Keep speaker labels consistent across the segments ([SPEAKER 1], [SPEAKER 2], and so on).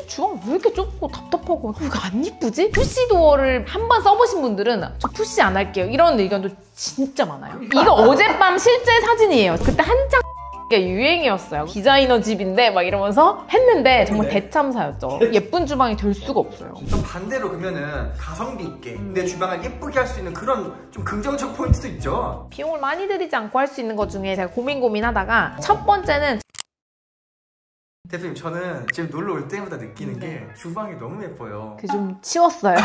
[SPEAKER 1] 주방 왜 이렇게 좁고 답답하고 왜 이렇게 안 이쁘지? 푸시 도어를 한 번 써보신 분들은 저 푸시 안 할게요 이런 의견도 진짜 많아요. 이거 어젯밤 실제 사진이에요. 그때 한창 이게 유행이었어요. 디자이너 집인데 막 이러면서 했는데 정말 대참사였죠. 예쁜 주방이 될 수가 없어요.
[SPEAKER 2] 좀 반대로 그러면은 가성비 있게 내 주방을 예쁘게 할 수 있는 그런 좀 긍정적 포인트도 있죠.
[SPEAKER 1] 비용을 많이 들이지 않고 할 수 있는 것 중에 제가 고민하다가 첫 번째는
[SPEAKER 2] 대표님 저는 지금 놀러 올 때마다 느끼는 게 주방이 너무 예뻐요.
[SPEAKER 1] 좀 치웠어요.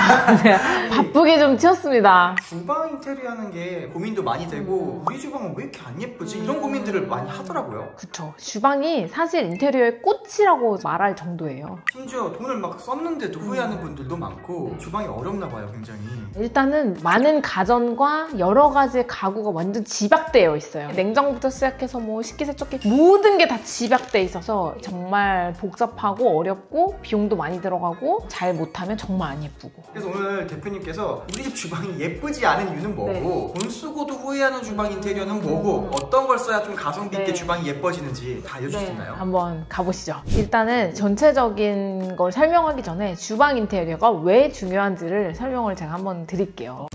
[SPEAKER 1] 바쁘게 좀 치웠습니다.
[SPEAKER 2] 주방 인테리어 하는 게 고민도 많이 되고 우리 주방은 왜 이렇게 안 예쁘지? 이런 고민들을 많이 하더라고요.
[SPEAKER 1] 그쵸. 주방이 사실 인테리어의 꽃이라고 말할 정도예요.
[SPEAKER 2] 심지어 돈을 막 썼는데도 후회하는 분들도 많고 주방이 어렵나 봐요 굉장히.
[SPEAKER 1] 일단은 많은 가전과 여러 가지 가구가 완전 집약되어 있어요. 냉장고부터 시작해서 뭐 식기세척기 모든 게 다 집약돼 있어서 정말 복잡하고 어렵고 비용도 많이 들어가고 잘 못하면 정말 안 예쁘고.
[SPEAKER 2] 그래서 오늘 대표님께서 우리 집 주방이 예쁘지 않은 이유는 뭐고 돈 쓰고도 후회하는 주방 인테리어는 뭐고 어떤 걸 써야 좀 가성비 있게 주방이 예뻐지는지 다 알려줄 수 있나요?
[SPEAKER 1] 한번 가보시죠. 일단은 전체적인 걸 설명하기 전에 주방 인테리어가 왜 중요한지를 설명을 제가 한번 드릴게요.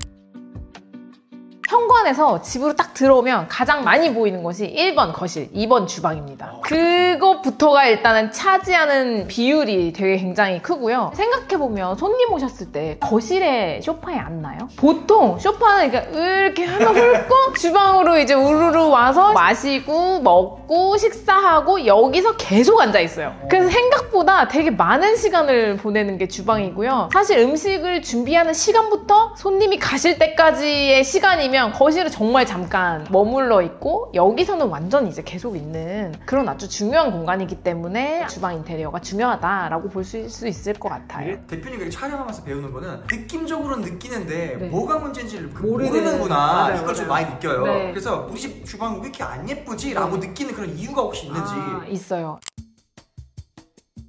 [SPEAKER 1] 현관에서 집으로 딱 들어오면 가장 많이 보이는 것이 1번 거실, 2번 주방입니다. 그것부터가 일단은 차지하는 비율이 되게 굉장히 크고요. 생각해보면 손님 오셨을 때 거실에 소파에 앉나요? 보통 소파는 이렇게 하나 훑고 주방으로 이제 우르르 와서 마시고 먹고 식사하고 여기서 계속 앉아있어요. 그래서 생각보다 되게 많은 시간을 보내는 게 주방이고요. 사실 음식을 준비하는 시간부터 손님이 가실 때까지의 시간이면 거실은 정말 잠깐 머물러 있고 여기서는 완전 이제 계속 있는 그런 아주 중요한 공간이기 때문에 주방 인테리어가 중요하다라고 볼 수 있을 것 같아요.
[SPEAKER 2] 대표님이 촬영하면서 배우는 거는 느낌적으로는 느끼는데
[SPEAKER 1] 네.
[SPEAKER 2] 뭐가 문제인지를 모르는구나.
[SPEAKER 1] 맞아요,
[SPEAKER 2] 이걸 좀 많이 느껴요.
[SPEAKER 1] 네.
[SPEAKER 2] 그래서 우리 집 주방 왜 이렇게 안 예쁘지? 라고 느끼는 그런 이유가 혹시 있는지.
[SPEAKER 1] 있어요.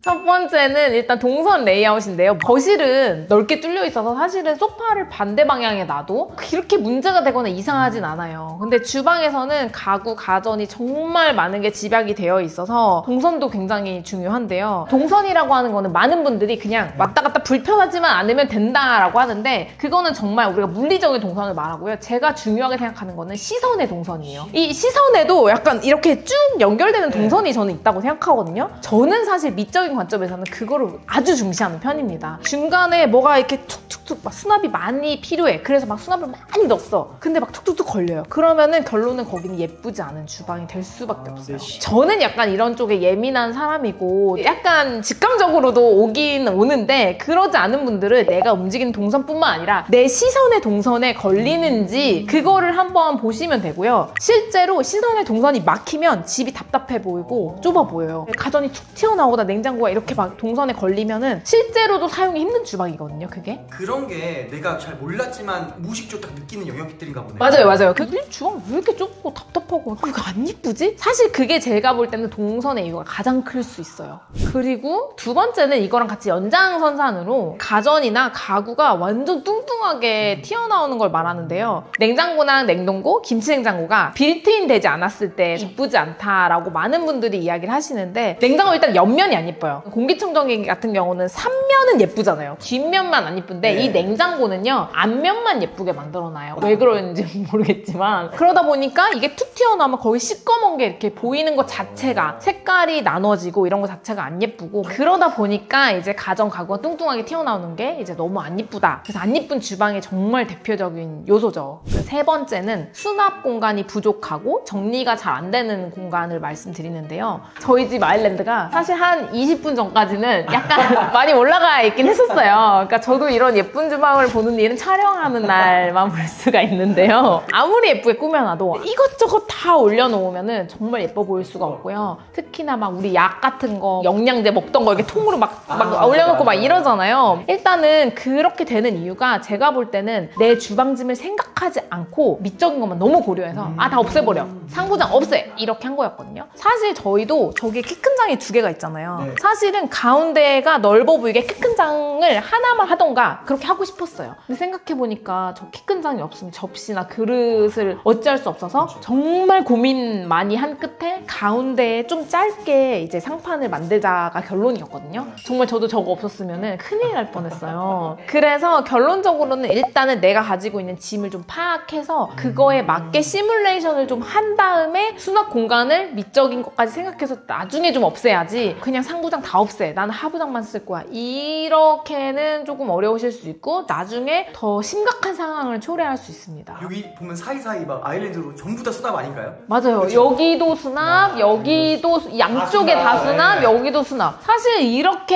[SPEAKER 1] 첫 번째는 일단 동선 레이아웃인데요. 거실은 넓게 뚫려 있어서 사실은 소파를 반대 방향에 놔도 그렇게 문제가 되거나 이상하진 않아요. 근데 주방에서는 가구, 가전이 정말 많은 게 집약이 되어 있어서 동선도 굉장히 중요한데요. 동선이라고 하는 거는 많은 분들이 그냥 왔다 갔다 불편하지만 않으면 된다라고 하는데 그거는 정말 우리가 물리적인 동선을 말하고요. 제가 중요하게 생각하는 거는 시선의 동선이에요. 이 시선에도 약간 이렇게 쭉 연결되는 동선이 저는 있다고 생각하거든요. 저는 사실 미적인 관점에서는 그거를 아주 중시하는 편입니다. 중간에 뭐가 이렇게 툭툭툭 막 수납이 많이 필요해. 그래서 막 수납을 많이 넣었어. 근데 막 툭툭툭 걸려요. 그러면은 결론은 거기는 예쁘지 않은 주방이 될 수밖에 없어요. 저는 약간 이런 쪽에 예민한 사람이고 약간 직감적으로도 오긴 오는데 그러지 않은 분들은 내가 움직이는 동선뿐만 아니라 내 시선의 동선에 걸리는지 그거를 한번 보시면 되고요. 실제로 시선의 동선이 막히면 집이 답답해 보이고 좁아 보여요. 가전이 툭 튀어나오거나 냉장고가 이렇게 막 동선에 걸리면은 실제로도 사용이 힘든 주방이거든요, 그게.
[SPEAKER 2] 그런 게 내가 잘 몰랐지만 무의식적으로 딱 느끼는 영역들인가 보네요.
[SPEAKER 1] 맞아요. 그 주방 왜 이렇게 좁고 답답하고 왜 이렇게 안 이쁘지? 사실 그게 제가 볼 때는 동선의 이유가 가장 클 수 있어요. 그리고 두 번째는 이거랑 같이 연장선상으로 가전이나 가구가 완전 뚱뚱하게 튀어나오는 걸 말하는데요. 냉장고나 냉동고, 김치냉장고가 빌트인 되지 않았을 때 이쁘지 않다라고 많은 분들이 이야기를 하시는데 냉장고 일단 옆면이 안 예뻐요. 공기청정기 같은 경우는 3면은 예쁘잖아요. 뒷면만 안 예쁜데 이 냉장고는요 앞면만 예쁘게 만들어놔요. 왜 그러는지 모르겠지만 그러다 보니까 이게 툭 튀어나오면 거기 시꺼먼 게 이렇게 보이는 것 자체가 색깔이 나눠지고 이런 것 자체가 안 예쁘고 그러다 보니까 이제 가전 가구가 뚱뚱하게 튀어나오는 게 이제 너무 안 예쁘다. 그래서 안 예쁜 주방의 정말 대표적인 요소죠. 세 번째는 수납 공간이 부족하고 정리가 잘 안 되는 공간을 말씀드리는데요. 저희 집 아일랜드가 사실 한 20분 전까지는 약간 많이 올라가 있긴 했었어요. 그러니까 저도 이런 예쁜 주방을 보는 일은 촬영하는 날만 볼 수가 있는데요. 아무리 예쁘게 꾸며놔도 이것저것 다 올려놓으면 정말 예뻐 보일 수가 없고요. 특히나 막 우리 약 같은 거, 영양제 먹던 거 이렇게 통으로 막 올려놓고 막 이러잖아요. 일단은 그렇게 되는 이유가 제가 볼 때는 내 주방짐을 생각하지 않고 미적인 것만 너무 고려해서 다 없애버려. 상부장 없애! 이렇게 한 거였거든요. 사실 저희도 저기에 키 큰 장이 2개가 있잖아요. 사실은 가운데가 넓어 보이게 키 큰 장을 하나만 하던가 그렇게 하고 싶었어요. 근데 생각해보니까 저 키 큰 장이 없으면 접시나 그릇을 어찌할 수 없어서 정말 고민 많이 한 끝에 가운데에 좀 짧게 이제 상판을 만들자가 결론이었거든요. 정말 저도 저거 없었으면 큰일 날 뻔했어요. 그래서 결론적으로는 일단은 내가 가지고 있는 짐을 좀 파악해서 그거에 맞게 시뮬레이션을 좀 한 다음에 수납 공간을 미적인 것까지 생각해서 나중에 좀 없애야지 그냥 상부장 다 없애, 나는 하부장만 쓸 거야, 이렇게는 조금 어려우실 수 있고 나중에 더 심각한 상황을 초래할 수 있습니다.
[SPEAKER 2] 여기 보면 사이사이 막 아일랜드로 전부 다 수납 아닌가요?
[SPEAKER 1] 맞아요. 그렇죠? 여기도 수납, 여기도 양쪽에 다 수납, 네. 여기도 수납. 사실 이렇게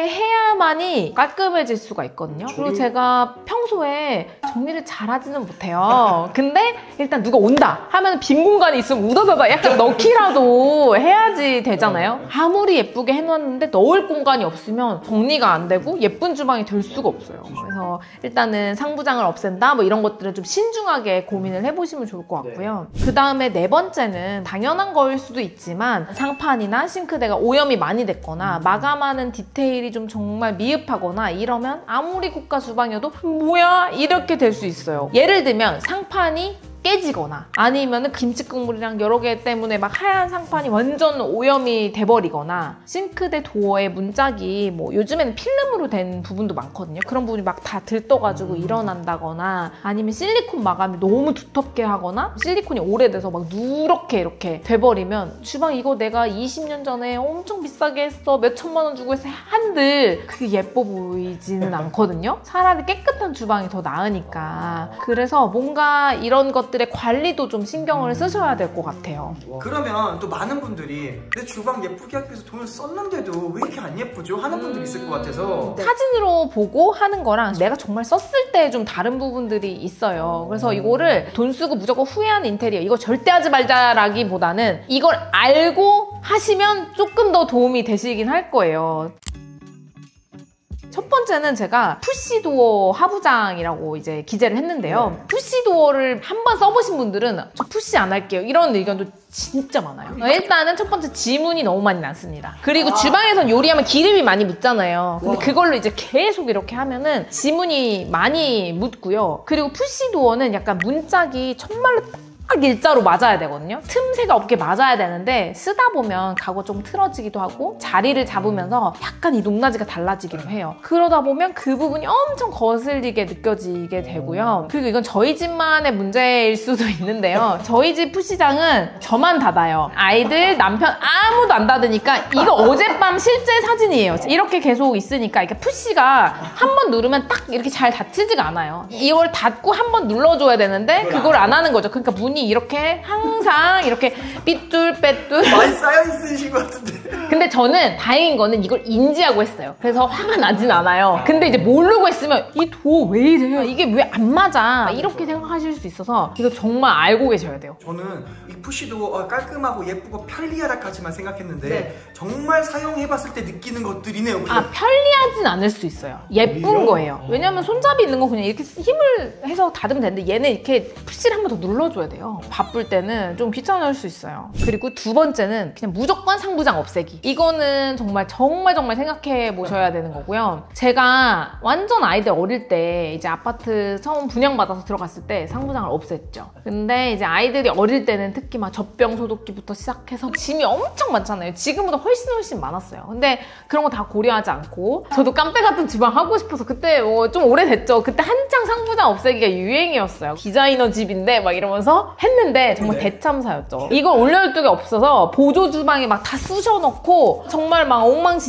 [SPEAKER 1] 해야만이 깔끔해질 수가 있거든요. 그리고 제가 평소에 정리를 잘하지는 못해요. 근데 일단 누가 온다 하면 빈 공간이 있으면 우다다다 약간 넣기라도 해야지 되잖아요. 아무리 예쁘게 해놨는데 넣을 공간이 없으면 정리가 안 되고 예쁜 주방이 될 수가 없어요. 그래서 일단은 상부장을 없앤다 뭐 이런 것들은 좀 신중하게 고민을 해보시면 좋을 것 같고요. 그 다음에 네 번째는 당연한 거일 수도 있지만 상판이나 싱크대가 오염이 많이 됐거나 마감하는 디테일이 좀 정말 미흡하거나 이러면 아무리 고가 주방이어도 뭐야 이렇게 될 수 있어요. 예를 들면 상판이 깨지거나 아니면은 김치 국물이랑 여러 개 때문에 막 하얀 상판이 완전 오염이 돼버리거나 싱크대 도어의 문짝이 뭐 요즘에는 필름으로 된 부분도 많거든요. 그런 부분이 막 다 들떠가지고 일어난다거나 아니면 실리콘 마감이 너무 두텁게 하거나 실리콘이 오래돼서 막 누렇게 이렇게 돼버리면 주방 이거 내가 20년 전에 엄청 비싸게 했어, 몇 천만 원 주고 해서 한들 그게 예뻐 보이지는 않거든요. 차라리 깨끗한 주방이 더 나으니까. 그래서 뭔가 이런 것들의 관리도 좀 신경을 쓰셔야 될 것 같아요.
[SPEAKER 2] 그러면 또 많은 분들이 내 주방 예쁘게 하기 위해서 돈을 썼는데도 왜 이렇게 안 예쁘죠? 하는 분들이 있을 것 같아서.
[SPEAKER 1] 사진으로 보고 하는 거랑 내가 정말 썼을 때 좀 다른 부분들이 있어요. 그래서 이거를 돈 쓰고 무조건 후회하는 인테리어 이거 절대 하지 말자라기보다는 이걸 알고 하시면 조금 더 도움이 되시긴 할 거예요. 첫 번째는 제가 푸시도어 하부장이라고 이제 기재를 했는데요. 푸시도어를 한번 써보신 분들은 저 푸시 안 할게요 이런 의견도 진짜 많아요. 일단은 첫 번째 지문이 너무 많이 났습니다. 그리고 주방에선 요리하면 기름이 많이 묻잖아요. 근데 그걸로 이제 계속 이렇게 하면은 지문이 많이 묻고요. 그리고 푸시도어는 약간 문짝이 정말로 딱 일자로 맞아야 되거든요. 틈새가 없게 맞아야 되는데 쓰다 보면 가구가 좀 틀어지기도 하고 자리를 잡으면서 약간 이 높낮이가 달라지기도 해요. 그러다 보면 그 부분이 엄청 거슬리게 느껴지게 되고요. 그리고 이건 저희 집만의 문제일 수도 있는데요. 저희 집 푸시장은 저만 닫아요. 아이들, 남편 아무도 안 닫으니까 이거 어젯밤 실제 사진이에요. 이렇게 계속 있으니까 이렇게 푸시가 한 번 누르면 딱 이렇게 잘 닫히지가 않아요. 이걸 닫고 한 번 눌러줘야 되는데 그걸 안 하는 거죠. 그러니까 문이 이렇게 항상 이렇게 삐뚤빼뚤
[SPEAKER 2] 많이 쌓여있으신 것 같은데.
[SPEAKER 1] 근데 저는 다행인 거는 이걸 인지하고 했어요. 그래서 화가 나진 않아요. 근데 이제 모르고 했으면 이 도어 왜 이래요? 이게 왜 안 맞아? 이렇게 생각하실 수 있어서 이거 정말 알고 계셔야 돼요.
[SPEAKER 2] 저는 이 푸시도 깔끔하고 예쁘고 편리하다까지만 생각했는데
[SPEAKER 1] 네.
[SPEAKER 2] 정말 사용해봤을 때 느끼는 것들이네요.
[SPEAKER 1] 아, 편리하진 않을 수 있어요. 예쁜 거예요. 왜냐면 손잡이 있는 거 그냥 이렇게 힘을 해서 닫으면 되는데 얘는 이렇게 푸시를 한 번 더 눌러줘야 돼요. 바쁠 때는 좀 귀찮을 수 있어요. 그리고 두 번째는 그냥 무조건 상부장 없애기. 이거는 정말 생각해 보셔야 되는 거고요. 제가 완전 아이들 어릴 때 이제 아파트 처음 분양받아서 들어갔을 때 상부장을 없앴죠. 근데 이제 아이들이 어릴 때는 특히 막 젖병 소독기부터 시작해서 짐이 엄청 많잖아요. 지금보다 훨씬 많았어요. 근데 그런 거 다 고려하지 않고 저도 깜빼 같은 주방 하고 싶어서 그때 좀 오래됐죠. 그때 한창 상부장 없애기가 유행이었어요. 디자이너 집인데 막 이러면서 했는데 정말 대참사였죠. 이걸 올려둘 게 없어서 보조 주방에 막 다 쑤셔넣고 정말 막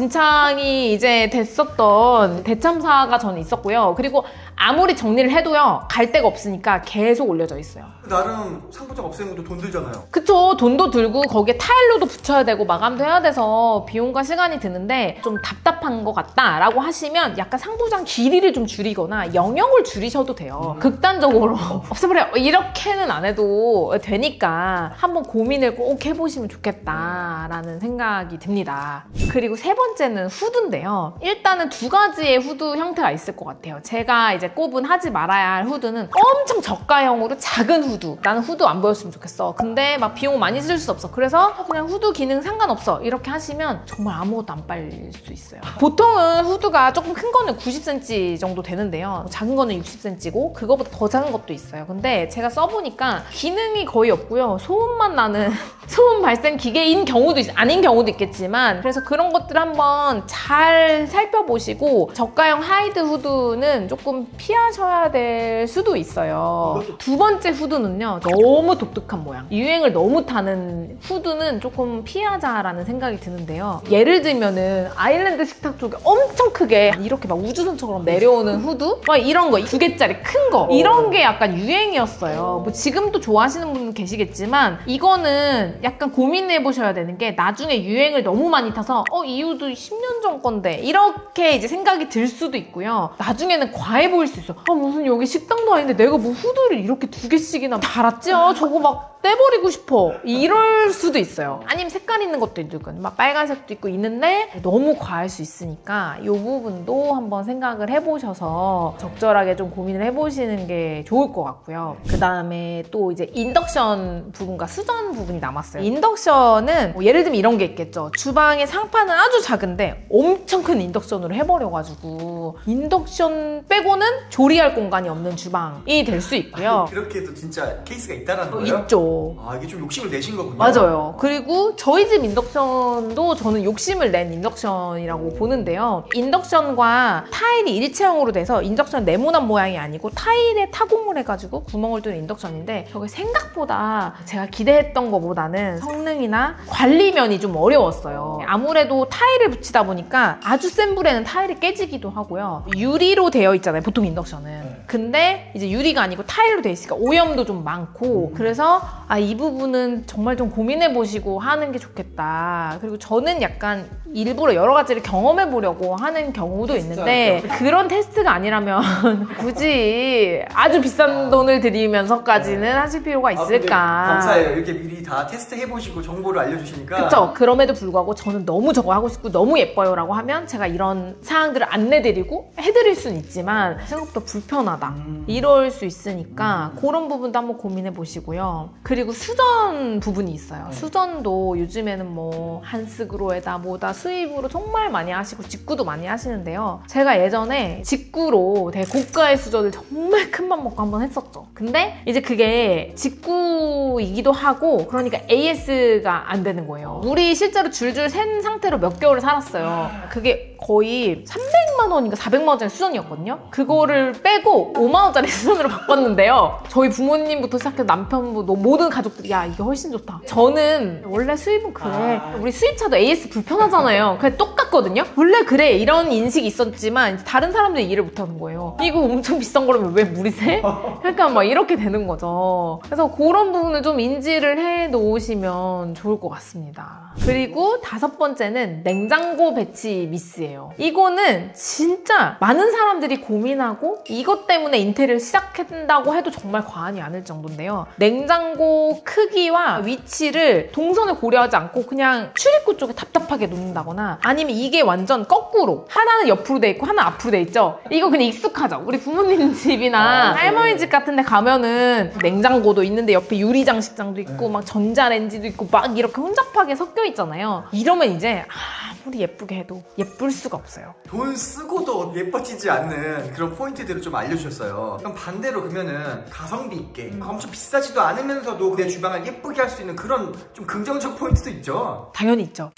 [SPEAKER 1] 엉망진창이 이제 됐었던 대참사가 저는 있었고요. 그리고 아무리 정리를 해도요 갈 데가 없으니까 계속 올려져 있어요.
[SPEAKER 2] 나름 상부장 없애는 것도 돈 들잖아요.
[SPEAKER 1] 그쵸. 돈도 들고 거기에 타일로도 붙여야 되고 마감도 해야 돼서 비용과 시간이 드는데 좀 답답한 것 같다 라고 하시면 약간 상부장 길이를 좀 줄이거나 영역을 줄이셔도 돼요. 극단적으로 없애버려 이렇게는 안 해도 해도 되니까 한번 고민을 꼭 해보시면 좋겠다라는 생각이 듭니다. 그리고 세 번째는 후드인데요. 일단은 두 가지의 후드 형태가 있을 것 같아요. 제가 이제 꼽은 하지 말아야 할 후드는 엄청 저가형으로 작은 후드. 나는 후드 안 보였으면 좋겠어. 근데 막 비용 많이 쓸 수 없어. 그래서 그냥 후드 기능 상관없어. 이렇게 하시면 정말 아무것도 안 빨릴 수 있어요. 보통은 후드가 조금 큰 거는 90cm 정도 되는데요. 작은 거는 60cm고 그거보다 더 작은 것도 있어요. 근데 제가 써보니까 기능이 거의 없고요. 소음만 나는 소음 발생 기계인 경우도 아닌 경우도 있겠지만, 그래서 그런 것들 한번 잘 살펴보시고 저가형 하이드 후드는 조금 피하셔야 될 수도 있어요. 두 번째 후드는요, 너무 독특한 모양. 유행을 너무 타는 후드는 조금 피하자라는 생각이 드는데요. 예를 들면은 아일랜드 식탁 쪽에 엄청 크게 이렇게 막 우주선처럼 내려오는 후드? 막 이런 거, 2개짜리 큰 거. 이런 게 약간 유행이었어요. 뭐 지금도 좋아하시는 분은 계시겠지만, 이거는 약간 고민해 보셔야 되는 게, 나중에 유행을 너무 많이 타서 이 후드 10년 전 건데 이렇게 이제 생각이 들 수도 있고요. 나중에는 과해 보일 수 있어. 무슨 여기 식당도 아닌데 내가 뭐 후드를 이렇게 2개씩이나 달았지? 저거 막 떼버리고 싶어. 이럴 수도 있어요. 아니면 색깔 있는 것도 있고, 막 빨간색도 있고 있는데 너무 과할 수 있으니까 이 부분도 한번 생각을 해보셔서 적절하게 좀 고민을 해보시는 게 좋을 것 같고요. 그 다음에 또 이제 인덕션 부분과 수전 부분이 남았어요. 인덕션은 뭐 예를 들면 이런 게 있겠죠. 주방의 상판은 아주 작은데 엄청 큰 인덕션으로 해버려가지고 인덕션 빼고는 조리할 공간이 없는 주방이 될 수 있고요.
[SPEAKER 2] 그렇게 해도 진짜 케이스가 있다라는 거예요?
[SPEAKER 1] 있죠.
[SPEAKER 2] 이게 좀 욕심을 내신 거군요.
[SPEAKER 1] 맞아요. 그리고 저희 집 인덕션도 저는 욕심을 낸 인덕션이라고 보는데요. 인덕션과 타일이 일체형으로 돼서 인덕션 네모난 모양이 아니고 타일에 타공을 해가지고 구멍을 뚫는 인덕션인데, 저게 생각보다 제가 기대했던 것보다는 성능이나 관리면이 좀 어려웠어요. 아무래도 타일을 붙이다 보니까 아주 센 불에는 타일이 깨지기도 하고요. 유리로 되어 있잖아요, 보통 인덕션은. 근데 이제 유리가 아니고 타일로 되어 있으니까 오염도 좀 많고, 그래서 이 부분은 정말 좀 고민해 보시고 하는 게 좋겠다. 그리고 저는 약간 일부러 여러 가지를 경험해 보려고 하는 경우도 있는데, 그런 테스트가 아니라면 굳이 아주 비싼 돈을 들이면서까지는 하실 필요가 있을까.
[SPEAKER 2] 감사해요. 이렇게 미리 다 테스트 해보시고 정보를 알려주시니까.
[SPEAKER 1] 그쵸. 그럼에도 불구하고 저는 너무 저거 하고 싶고 너무 예뻐요 라고 하면 제가 이런 사항들을 안내드리고 해드릴 수는 있지만 생각보다 불편하다 이럴 수 있으니까 그런 부분도 한번 고민해 보시고요. 그리고 수전 부분이 있어요. 수전도 요즘에는 뭐 한스그로에다 뭐다 수입으로 정말 많이 하시고 직구도 많이 하시는데요. 제가 예전에 직구로 되게 고가의 수전을 정말 큰맘 먹고 한번 했었죠. 근데 이제 그게 직구이기도 하고 그러니까 AS가 안 되는 거예요. 물이 실제로 줄줄 샌 상태로 몇 개월을 살았어요. 그게 거의 300만 원인가 400만 원짜리 수전이었거든요. 그거를 빼고 5만 원짜리 수전으로 바꿨는데요. 저희 부모님부터 시작해서 남편, 모든 가족들이 야 이게 훨씬 좋다. 저는 원래 수입은 그래. 우리 수입차도 AS 불편하잖아요. 그냥 똑같거든요. 원래 그래 이런 인식이 있었지만 다른 사람들이 이해를 못하는 거예요. 이거 엄청 비싼 거라면 왜 물이 새? 그러니까 막 이렇게 되는 거죠. 그래서 그런 부분을 좀 인지를 해 놓으시면 좋을 것 같습니다. 그리고 다섯 번째는 냉장고 배치 미스예요. 이거는 진짜 많은 사람들이 고민하고 이것 때문에 인테리어를 시작한다고 해도 정말 과언이 아닐 정도인데요. 냉장고 크기와 위치를 동선을 고려하지 않고 그냥 출입구 쪽에 답답하게 놓는다거나, 아니면 이게 완전 거꾸로 하나는 옆으로 돼 있고 하나는 앞으로 돼 있죠. 이거 그냥 익숙하죠. 우리 부모님 집이나 할머니 집 같은 데 가면은 냉장고도 있는데 옆에 유리장식장도 있고 막 전자레인지도 있고 막 이렇게 혼잡하게 섞여 있잖아요. 이러면 이제 아무리 예쁘게 해도 예쁠 수가 없어요.
[SPEAKER 2] 돈 쓰고도 예뻐지지 않는 그런 포인트들을 좀 알려주셨어요. 그럼 반대로 그러면은 가성비 있게 엄청 비싸지도 않으면서도 내 주방을 예쁘게 할 수 있는 그런 좀 긍정적 포인트도 있죠?
[SPEAKER 1] 당연히 있죠.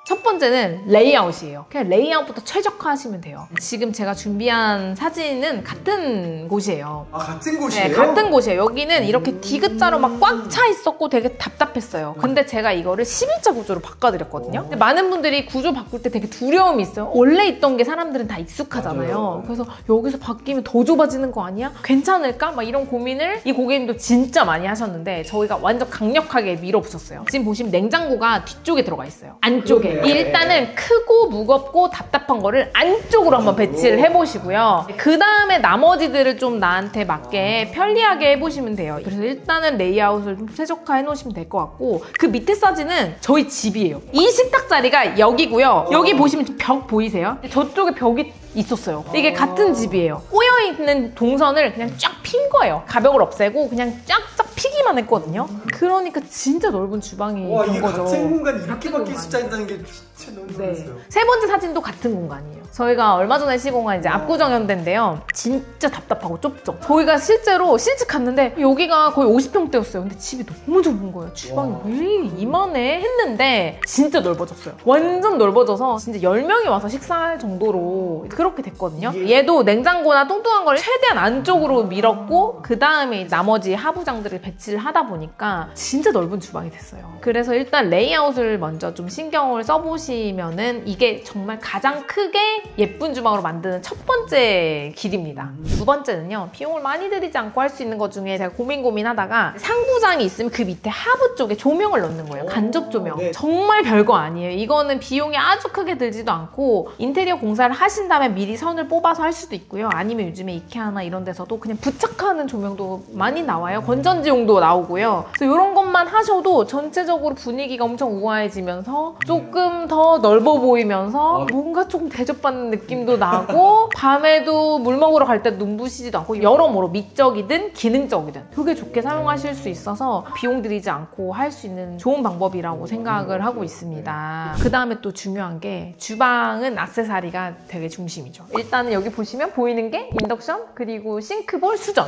[SPEAKER 1] 첫 번째는 레이아웃이에요. 그냥 레이아웃부터 최적화하시면 돼요. 지금 제가 준비한 사진은 같은 곳이에요.
[SPEAKER 2] 같은 곳이에요?
[SPEAKER 1] 네, 같은 곳이에요. 여기는 이렇게 디귿자로 막 꽉 차 있었고 되게 답답했어요. 근데 제가 이거를 11자 구조로 바꿔드렸거든요. 근데 많은 분들이 구조 바꿀 때 되게 두려움이 있어요. 원래 있던 게 사람들은 다 익숙하잖아요. 맞아요. 그래서 여기서 바뀌면 더 좁아지는 거 아니야? 괜찮을까? 막 이런 고민을 이 고객님도 진짜 많이 하셨는데 저희가 완전 강력하게 밀어붙였어요. 지금 보시면 냉장고가 뒤쪽에 들어가 있어요. 안쪽에. 일단은 크고 무겁고 답답한 거를 안쪽으로 한번 배치를 해보시고요. 그 다음에 나머지들을 좀 나한테 맞게 편리하게 해보시면 돼요. 그래서 일단은 레이아웃을 좀 최적화해 놓으시면 될 것 같고, 그 밑에 사진은 저희 집이에요. 이 식탁 자리가 여기고요. 여기 보시면 벽 보이세요? 저쪽에 벽이 있었어요. 이게 같은 집이에요. 꼬여있는 동선을 그냥 쫙 핀 거예요. 가벽을 없애고 그냥 쫙쫙 피기만 했거든요. 그러니까 진짜 넓은 주방이
[SPEAKER 2] 와,
[SPEAKER 1] 된
[SPEAKER 2] 이게
[SPEAKER 1] 거죠.
[SPEAKER 2] 같은 공간이 이렇게 바뀔 수 있다는 게 진짜 너무 놀랐어요.
[SPEAKER 1] 세 번째 사진도 같은 공간이에요. 저희가 얼마 전에 시공한 이제 압구정 현대인데요. 진짜 답답하고 좁죠. 저희가 실제로 실측 갔는데 여기가 거의 50평대였어요. 근데 집이 너무 좁은 거예요. 주방이 왜 이만해? 했는데 진짜 넓어졌어요. 완전 넓어져서 진짜 10명이 와서 식사할 정도로 그렇게 됐거든요. 얘도 냉장고나 뚱뚱한 걸 최대한 안쪽으로 밀었고, 그 다음에 나머지 하부장들을 배치를 하다 보니까 진짜 넓은 주방이 됐어요. 그래서 일단 레이아웃을 먼저 좀 신경을 써보시면은 이게 정말 가장 크게 예쁜 주방으로 만드는 첫 번째 길입니다. 두 번째는요, 비용을 많이 들이지 않고 할 수 있는 것 중에 제가 고민하다가 상부장이 있으면 그 밑에 하부 쪽에 조명을 넣는 거예요. 간접 조명. 정말 별거 아니에요. 이거는 비용이 아주 크게 들지도 않고 인테리어 공사를 하신 다음에 미리 선을 뽑아서 할 수도 있고요. 아니면 요즘에 이케아나 이런 데서도 그냥 부착하는 조명도 많이 나와요. 건전지용도 나오고요. 그래서 이런 것만 하셔도 전체적으로 분위기가 엄청 우아해지면서 조금 더 넓어 보이면서 뭔가 조금 대접받는 느낌도 나고, 밤에도 물 먹으러 갈 때 눈부시지도 않고, 여러모로 미적이든 기능적이든 되게 좋게 사용하실 수 있어서 비용 들이지 않고 할 수 있는 좋은 방법이라고 생각을 하고 있습니다. 그 다음에 또 중요한 게, 주방은 액세서리가 되게 중심이죠. 일단은 여기 보시면 보이는 게 인덕션, 그리고 싱크볼, 수전.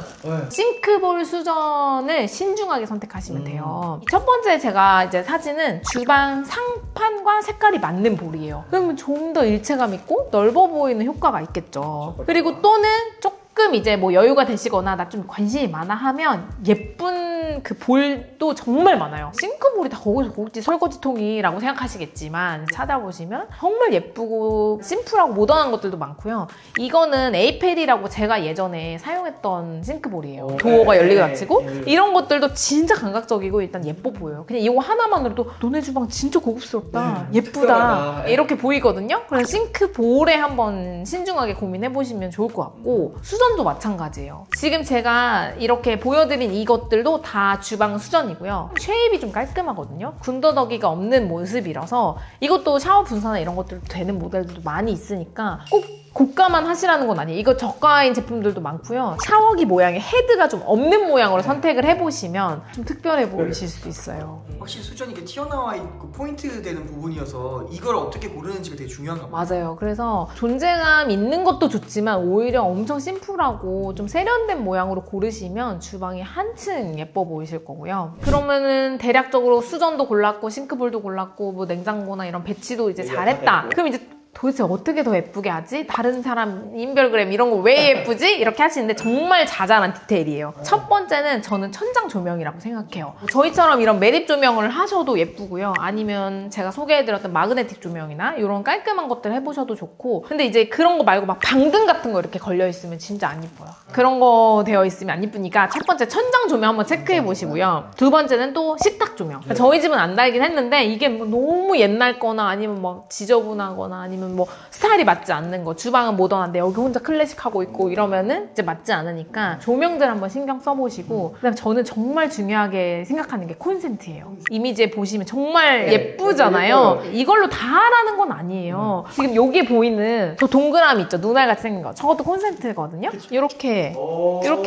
[SPEAKER 1] 싱크볼, 수전을 신중하게 선택하시면 돼요. 첫 번째 제가 이제 사진은 주방 상판과 색깔이 맞는 볼이에요. 그러면 좀 더 일체감 있고 넓어 보이는 효과가 있겠죠. 그리고 또는 조금 이제 뭐 여유가 되시거나 나 좀 관심이 많아 하면 예쁜 그 볼도 정말 많아요. 싱크볼이 다 거기서 고급지 설거지통이라고 생각하시겠지만 찾아보시면 정말 예쁘고 심플하고 모던한 것들도 많고요. 이거는 에이펠이라고 제가 예전에 사용했던 싱크볼이에요. 도어가 열리고 닫히고 이런 것들도 진짜 감각적이고 일단 예뻐 보여요. 그냥 이거 하나만으로도 너네 주방 진짜 고급스럽다, 예쁘다 이렇게 보이거든요. 그래서 싱크볼에 한번 신중하게 고민해보시면 좋을 것 같고, 수전도 마찬가지예요. 지금 제가 이렇게 보여드린 이것들도 다 주방 수전이고요. 쉐입이 좀 깔끔하거든요. 군더더기가 없는 모습이라서 이것도 샤워 분사나 이런 것들도 되는 모델들도 많이 있으니까 꼭 고가만 하시라는 건 아니에요. 이거 저가인 제품들도 많고요. 샤워기 모양의 헤드가 좀 없는 모양으로 선택을 해보시면 좀 특별해 보이실 수 있어요.
[SPEAKER 2] 확실히 수전이 이게 튀어나와 있고 포인트 되는 부분이어서 이걸 어떻게 고르는지가 되게 중요한가 봐요.
[SPEAKER 1] 맞아요. 그래서 존재감 있는 것도 좋지만 오히려 엄청 심플하고 좀 세련된 모양으로 고르시면 주방이 한층 예뻐 보이실 거고요. 그러면은 대략적으로 수전도 골랐고 싱크볼도 골랐고 뭐 냉장고나 이런 배치도 이제 잘했다. 그럼 이제 도대체 어떻게 더 예쁘게 하지? 다른 사람 인별그램 이런 거 왜 예쁘지? 이렇게 하시는데 정말 자잘한 디테일이에요. 첫 번째는 저는 천장 조명이라고 생각해요. 저희처럼 이런 매립 조명을 하셔도 예쁘고요. 아니면 제가 소개해드렸던 마그네틱 조명이나 이런 깔끔한 것들 해보셔도 좋고, 근데 이제 그런 거 말고 막 방등 같은 거 이렇게 걸려있으면 진짜 안 예뻐요. 그런 거 되어 있으면 안 예쁘니까 첫 번째 천장 조명 한번 체크해 보시고요. 두 번째는 또 식탁 조명. 저희 집은 안 달긴 했는데 이게 뭐 너무 옛날 거나 아니면 막 지저분하거나 아니면 뭐 스타일이 맞지 않는 거, 주방은 모던한데 여기 혼자 클래식하고 있고 이러면은 이제 맞지 않으니까 조명들 한번 신경 써보시고, 그다음에 저는 정말 중요하게 생각하는 게 콘센트예요. 이미지에 보시면 정말 예쁘잖아요. 이걸로 다 하라는 건 아니에요. 지금 여기에 보이는 저 동그라미 있죠? 눈알같이 생긴 거. 저것도 콘센트거든요. 이렇게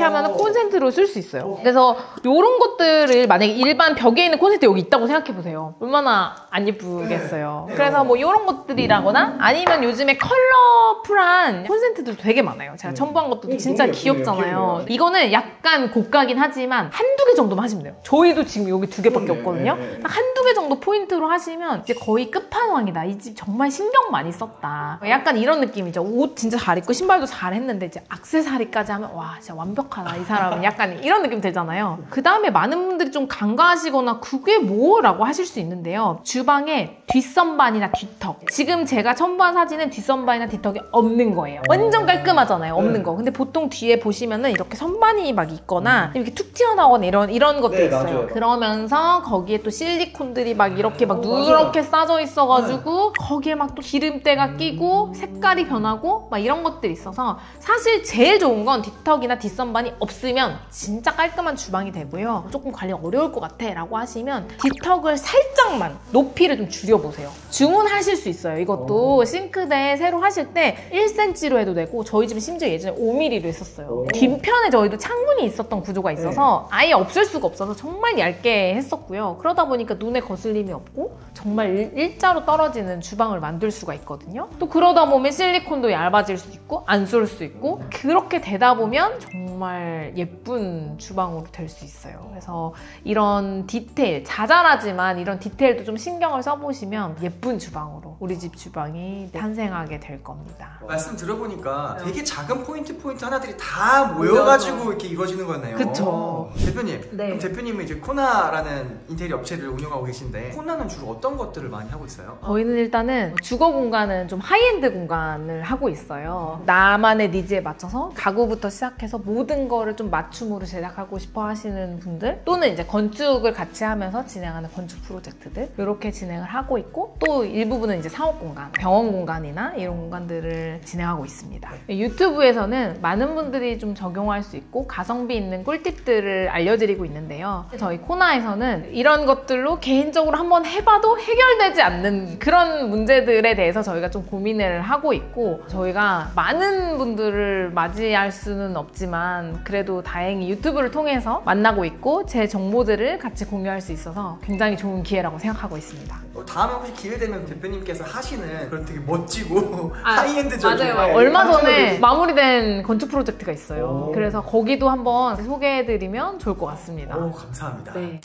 [SPEAKER 1] 하면 콘센트로 쓸 수 있어요. 그래서 이런 것들을 만약에 일반 벽에 있는 콘센트 여기 있다고 생각해보세요. 얼마나 안 예쁘겠어요. 그래서 뭐 이런 것들이라거나 아니면 요즘에 컬러풀한 콘센트들도 되게 많아요. 제가 첨부한 것도 진짜 귀엽잖아요. 이거는 약간 고가긴 하지만 한두 개 정도만 하시면 돼요. 저희도 지금 여기 2개밖에 없거든요. 딱 한두 개 정도 포인트로 하시면 이제 거의 끝판왕이다. 이 집 정말 신경 많이 썼다. 약간 이런 느낌이죠. 옷 진짜 잘 입고 신발도 잘 했는데 이제 액세서리까지 하면 와 진짜 완벽하다 이 사람은. 약간 이런 느낌 들잖아요. 그 다음에 많은 분들이 좀 간과하시거나 그게 뭐라고 하실 수 있는데요. 주방의 뒷선반이나 뒤턱. 지금 제가 첨부 선반 사진은 뒷선반이나 뒷턱이 없는 거예요. 완전 깔끔하잖아요. 없는 거. 근데 보통 뒤에 보시면은 이렇게 선반이 막 있거나 이렇게 툭 튀어나오거나 이런 것도 있어요.
[SPEAKER 2] 맞아요.
[SPEAKER 1] 그러면서 거기에 또 실리콘들이 막 이렇게 막 누렇게 싸져 있어가지고 거기에 막 또 기름때가 끼고 색깔이 변하고 막 이런 것들이 있어서 사실 제일 좋은 건 뒷턱이나 뒷선반이 없으면 진짜 깔끔한 주방이 되고요. 조금 관리 어려울 것 같아 라고 하시면 뒷턱을 살짝만 높이를 좀 줄여보세요. 주문하실 수 있어요. 이것도 싱크대 새로 하실 때 1cm로 해도 되고 저희 집은 심지어 예전에 5mm로 했었어요. 뒷편에 저희도 창문이 있었던 구조가 있어서 아예 없을 수가 없어서 정말 얇게 했었고요. 그러다 보니까 눈에 거슬림이 없고 정말 일자로 떨어지는 주방을 만들 수가 있거든요. 또 그러다 보면 실리콘도 얇아질 수 있고 안 쏠 수 있고 그렇게 되다 보면 정말 예쁜 주방으로 될 수 있어요. 그래서 이런 디테일, 자잘하지만 이런 디테일도 좀 신경을 써보시면 예쁜 주방으로 우리 집 주방이 탄생하게 될 겁니다.
[SPEAKER 2] 말씀 들어보니까 되게 작은 포인트 하나들이 다 모여가지고 이렇게 이루어지는 거네요.
[SPEAKER 1] 그쵸.
[SPEAKER 2] 대표님,
[SPEAKER 1] 네.
[SPEAKER 2] 그럼 대표님은 이제 코나라는 인테리어 업체를 운영하고 계신데 코나는 주로 어떤 것들을 많이 하고 있어요?
[SPEAKER 1] 저희는 일단은 주거 공간은 좀 하이엔드 공간을 하고 있어요. 나만의 니즈에 맞춰서 가구부터 시작해서 모든 거를 좀 맞춤으로 제작하고 싶어 하시는 분들 또는 이제 건축을 같이 하면서 진행하는 건축 프로젝트들 이렇게 진행을 하고 있고 또 일부분은 이제 사업 공간, 병원 공간이나 이런 공간들을 진행하고 있습니다. 유튜브에서는 많은 분들이 좀 적용할 수 있고 가성비 있는 꿀팁들을 알려드리고 있는데요. 저희 코나에서는 이런 것들로 개인적으로 한번 해봐도 해결되지 않는 그런 문제들에 대해서 저희가 좀 고민을 하고 있고 저희가 많은 분들을 맞이할 수는 없지만 그래도 다행히 유튜브를 통해서 만나고 있고 제 정보들을 같이 공유할 수 있어서 굉장히 좋은 기회라고 생각하고 있습니다.
[SPEAKER 2] 다음에 혹시 기회 되면 대표님께서 하시는 그런 되게 멋지고 하이엔드적인
[SPEAKER 1] 맞아요. 얼마 전에 마무리된 건축 프로젝트가 있어요. 그래서 거기도 한번 소개해드리면 좋을 것 같습니다.
[SPEAKER 2] 오, 감사합니다.
[SPEAKER 1] 네.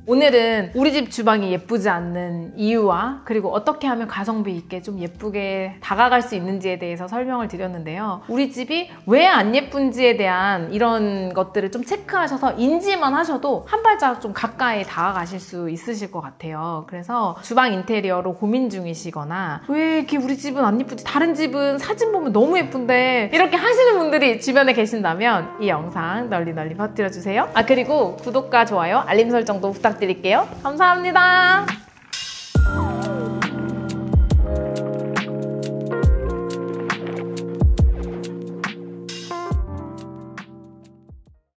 [SPEAKER 1] 오늘은 우리 집 주방이 예쁘지 않는 이유와 그리고 어떻게 하면 가성비 있게 좀 예쁘게 다가갈 수 있는지에 대해서 설명을 드렸는데요. 우리 집이 왜 안 예쁜지에 대한 이런 것들을 좀 체크하셔서 인지만 하셔도 한 발자국 좀 가까이 다가가실 수 있으실 것 같아요. 그래서 주방 인테리어로 고민 중이시거나 왜 이렇게 우리 집은 안 예쁘지? 다른 집은 사진 보면 너무 예쁜데 이렇게 하시는 분들이 주변에 계신다면 이 영상 널리 퍼뜨려주세요. 그리고 구독과 좋아요, 알림 설정도 부탁드릴게요. 감사합니다.